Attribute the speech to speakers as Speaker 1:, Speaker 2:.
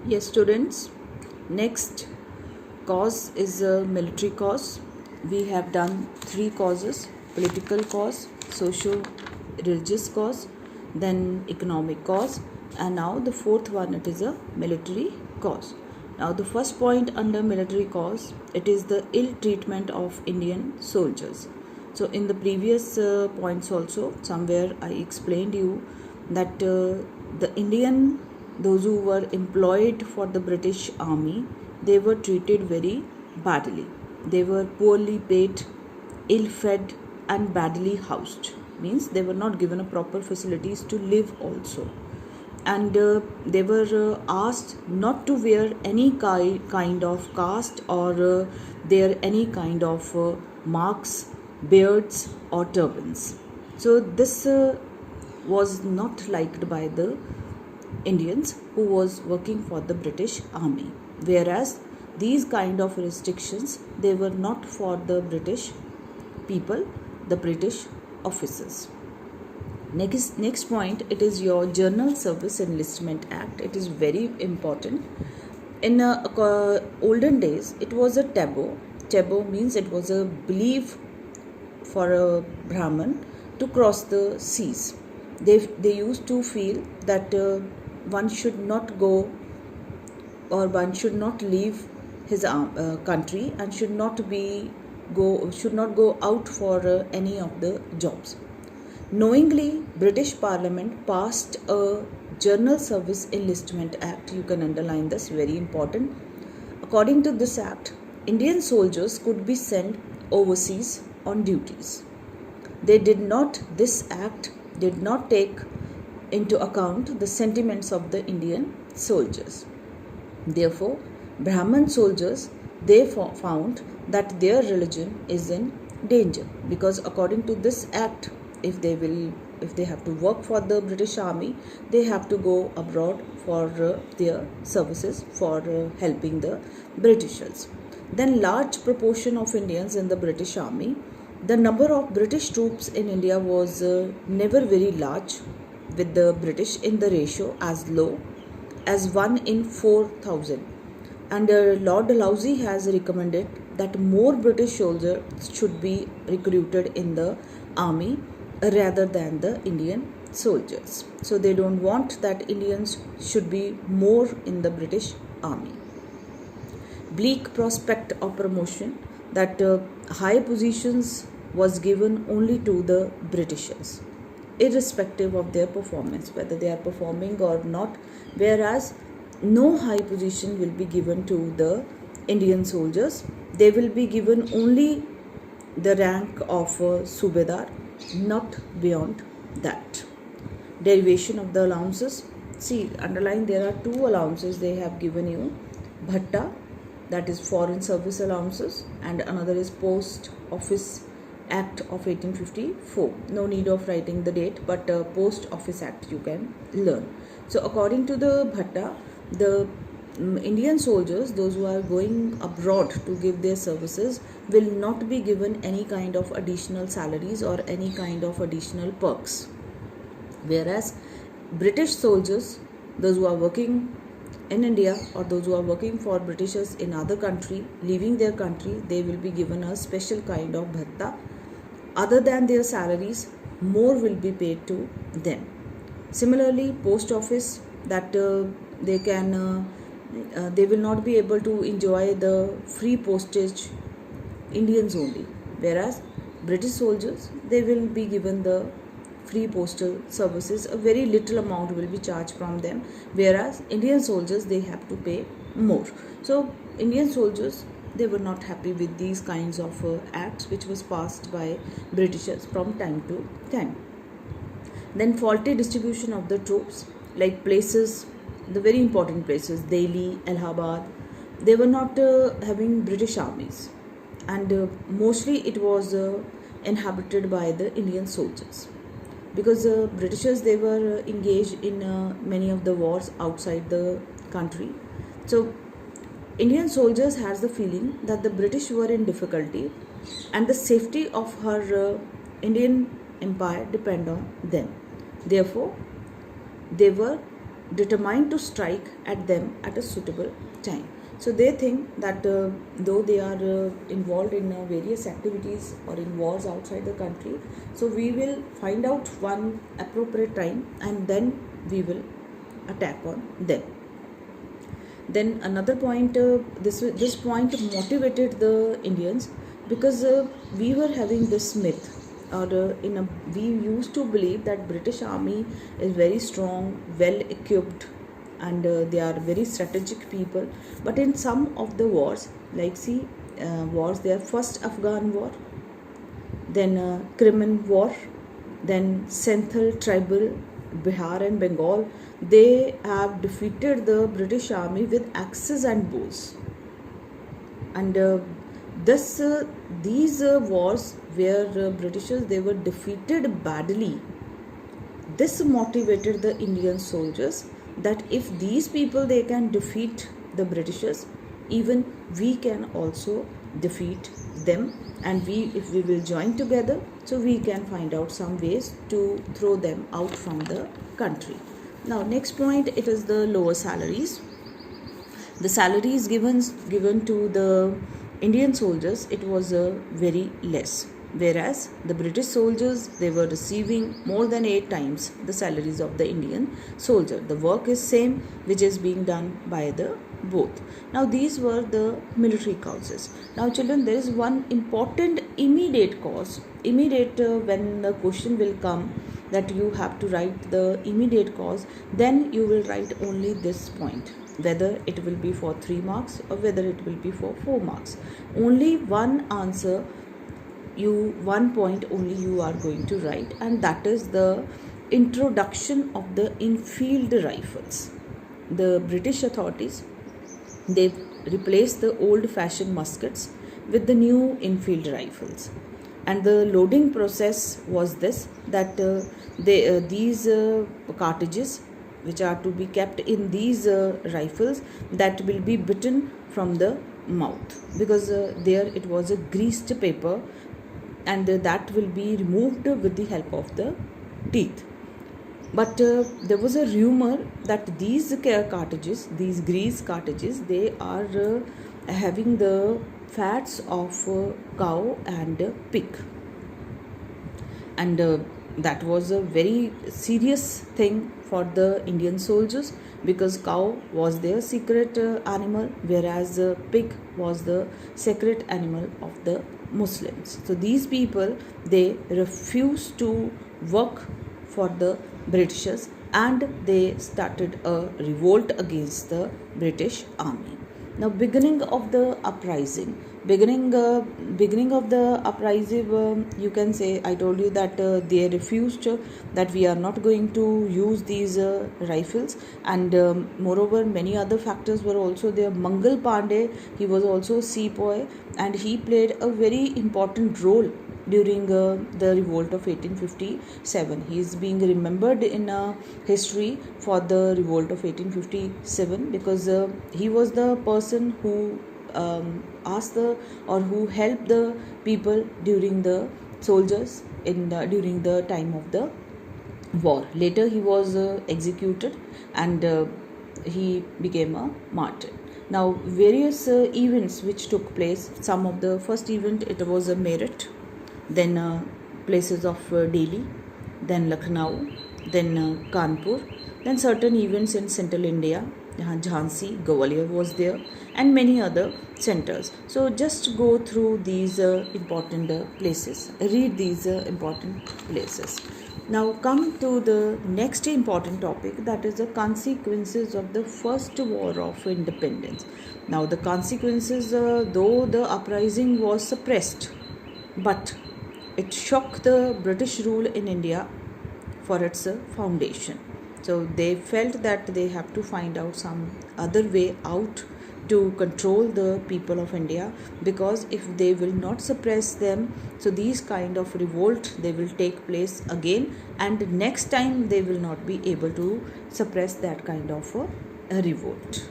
Speaker 1: Yes, students. Next cause is a military cause. We have done three causes: political cause, socio-religious cause, then economic cause, and now the fourth one, it is a military cause. Now the first point under military cause, it is the ill treatment of Indian soldiers. So in the previous points also, somewhere I explained you that those who were employed for the British Army, they were treated very badly. They were poorly paid, ill fed, and badly housed. Means they were not given a proper facilities to live also. And they were asked not to wear any kind of caste or wear any kind of marks, beards, or turbans. So this was not liked by the Indians who was working for the British Army, whereas these kind of restrictions, they were not for the British people, the British officers. Next point, it is your General Service Enlistment Act. It is very important. In olden days, it was a taboo. Taboo means it was a belief for a Brahmin to cross the seas. They used to feel that one should not go, or one should not leave his country, and should not go out for any of the jobs. Knowingly, British Parliament passed a General Service Enlistment Act. You can underline this, very important. According to this act, Indian soldiers could be sent overseas on duties. This act did not take into account the sentiments of the Indian soldiers. Therefore, Brahman soldiers, they found that their religion is in danger, because according to this act, if they have to work for the British Army, they have to go abroad for their services for helping the Britishers. Then large proportion of Indians in the British Army. The number of British troops in India was never very large, with the British in the ratio as low as 1 in 4,000. And Lord Dalhousie has recommended that more British soldiers should be recruited in the army rather than the Indian soldiers. So they don't want that Indians should be more in the British army. Bleak prospect of promotion, that high positions was given only to the Britishers, irrespective of their performance, whether they are performing or not, whereas no high position will be given to the Indian soldiers. They will be given only the rank of Subedar, not beyond that. Derivation of the allowances. See, underline, there are two allowances they have given you. Bhatta, that is foreign service allowances, and another is Post Office Act of 1854. No need of writing the date, but Post Office Act you can learn. So according to the Bhatta, the Indian soldiers, those who are going abroad to give their services, will not be given any kind of additional salaries or any kind of additional perks. Whereas British soldiers, those who are working in India or those who are working for Britishers in other country, leaving their country, they will be given a special kind of bhatta. Other than their salaries, more will be paid to them. Similarly, post office, that they will not be able to enjoy the free postage, Indians only, whereas British soldiers, they will be given the free postal services. A very little amount will be charged from them, whereas Indian soldiers, they have to pay more. So Indian soldiers, they were not happy with these kinds of acts which was passed by Britishers from time to time. Then faulty distribution of the troops, like places, the very important places, Delhi, Allahabad, they were not having British armies, and mostly it was inhabited by the Indian soldiers, because Britishers, they were engaged in many of the wars outside the country. So Indian soldiers has the feeling that the British were in difficulty, and the safety of her Indian empire depend on them. Therefore, they were determined to strike at them at a suitable time. So they think that though they are involved in various activities or in wars outside the country, so we will find out one appropriate time and then we will attack on them. Then another point, this point motivated the Indians because we were having this myth, or we used to believe that British army is very strong, well equipped, and they are very strategic people. But in some of the wars, like wars, there first Afghan war, then Crimean war, then Senthal tribal, Bihar and Bengal, they have defeated the British army with axes and bows. And these wars where Britishers, they were defeated badly. This motivated the Indian soldiers that if these people, they can defeat the Britishers, even we can also defeat them, and if we will join together, so we can find out some ways to throw them out from the country. Now next point, it is the lower salaries. The salaries given to the Indian soldiers, it was very less, whereas the British soldiers, they were receiving more than 8 times the salaries of the Indian soldier. The work is same, which is being done by the both. Now these were the military causes. Now children, there is one important immediate cause. When the question will come that you have to write the immediate cause, then you will write only this point, whether it will be for 3 marks or whether it will be for 4 marks. Only one answer, 1 point only you are going to write, and that is the introduction of the Enfield rifles. The British authorities, they replaced the old fashioned muskets with the new Enfield rifles, and the loading process was this, that these cartridges which are to be kept in these rifles, that will be bitten from the mouth, because there it was a greased paper, and that will be removed with the help of the teeth. But there was a rumor that these cartridges, these grease cartridges, they are having the fats of cow and pig, and that was a very serious thing for the Indian soldiers, because cow was their secret animal, whereas pig was the sacred animal of the Muslims. So these people, they refused to work for the Britishers, and they started a revolt against the British army. Now beginning of the uprising, you can say, I told you that they refused, that we are not going to use these rifles, and moreover many other factors were also there. Mangal Pandey, he was also a sepoy, and he played a very important role during the revolt of 1857. He is being remembered in history for the revolt of 1857, because he was the person who who helped the people during the soldiers during the time of the war. Later he was executed, and he became a martyr. Now various events which took place. Some of the first event, it was a Meerut, then places of Delhi, then Lucknow, then Kanpur, then certain events in central India, Jhansi, Gwalior was there, and many other centers. So just go through these important places, read these important places. Now come to the next important topic, that is the consequences of the first war of independence. Now the consequences, though the uprising was suppressed, but it shocked the British rule in India for its foundation. So they felt that they have to find out some other way out to control the people of India, because if they will not suppress them, so these kind of revolt, they will take place again, and next time they will not be able to suppress that kind of a revolt.